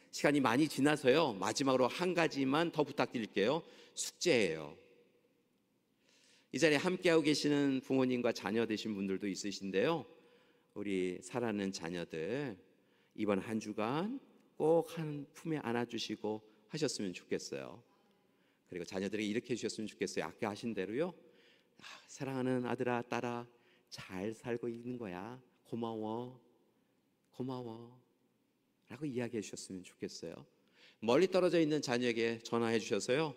시간이 많이 지나서요, 마지막으로 한 가지만 더 부탁드릴게요. 숙제예요. 이 자리에 함께하고 계시는 부모님과 자녀 되신 분들도 있으신데요, 우리 사랑하는 자녀들 이번 한 주간 꼭 한 품에 안아주시고 하셨으면 좋겠어요. 그리고 자녀들에게 이렇게 해주셨으면 좋겠어요. 아까 하신 대로요, 사랑하는 아들아 딸아, 잘 살고 있는 거야, 고마워 고마워 라고 이야기해 주셨으면 좋겠어요. 멀리 떨어져 있는 자녀에게 전화해 주셔서요,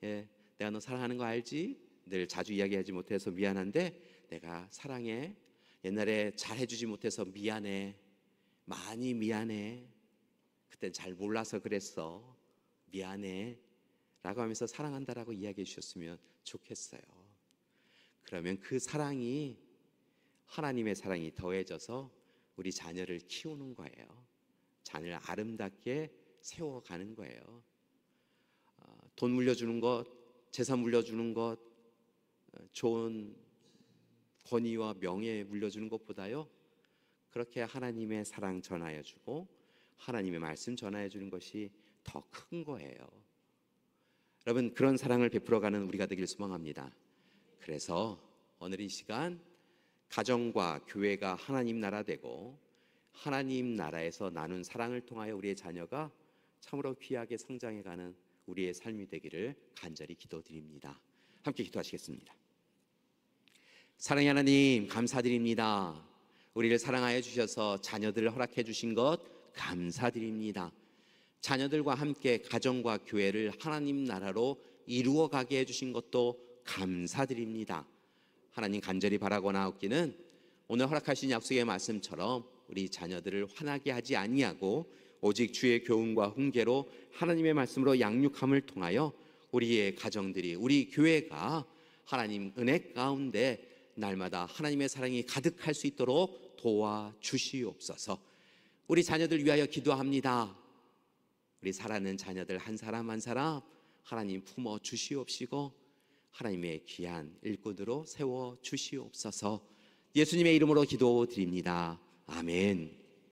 내가 너 사랑하는 거 알지? 늘 자주 이야기하지 못해서 미안한데 내가 사랑해. 옛날에 잘 해주지 못해서 미안해. 많이 미안해. 그땐 잘 몰라서 그랬어. 미안해 라고 하면서 사랑한다라고 이야기해 주셨으면 좋겠어요. 그러면 그 사랑이 하나님의 사랑이 더해져서 우리 자녀를 키우는 거예요. 자녀를 아름답게 세워가는 거예요. 돈 물려주는 것, 재산 물려주는 것, 좋은 권위와 명예 물려주는 것보다요, 그렇게 하나님의 사랑 전하여 주고 하나님의 말씀 전하여 주는 것이 더 큰 거예요. 여러분, 그런 사랑을 베풀어가는 우리가 되길 소망합니다. 그래서 오늘 이 시간 가정과 교회가 하나님 나라 되고 하나님 나라에서 나눈 사랑을 통하여 우리의 자녀가 참으로 귀하게 성장해가는 우리의 삶이 되기를 간절히 기도드립니다. 함께 기도하시겠습니다. 사랑의 하나님, 감사드립니다. 우리를 사랑하여 주셔서 자녀들을 허락해 주신 것 감사드립니다. 자녀들과 함께 가정과 교회를 하나님 나라로 이루어가게 해주신 것도 감사드립니다. 하나님, 간절히 바라고나옵기는 오늘 허락하신 약속의 말씀처럼 우리 자녀들을 화나게 하지 아니하고 오직 주의 교훈과 훈계로 하나님의 말씀으로 양육함을 통하여 우리의 가정들이, 우리 교회가 하나님 은혜 가운데 날마다 하나님의 사랑이 가득할 수 있도록 도와주시옵소서. 우리 자녀들 위하여 기도합니다. 우리 사랑하는 자녀들 한 사람 한 사람 하나님 품어 주시옵시고 하나님의 귀한 일꾼으로 세워 주시옵소서. 예수님의 이름으로 기도드립니다. 아멘.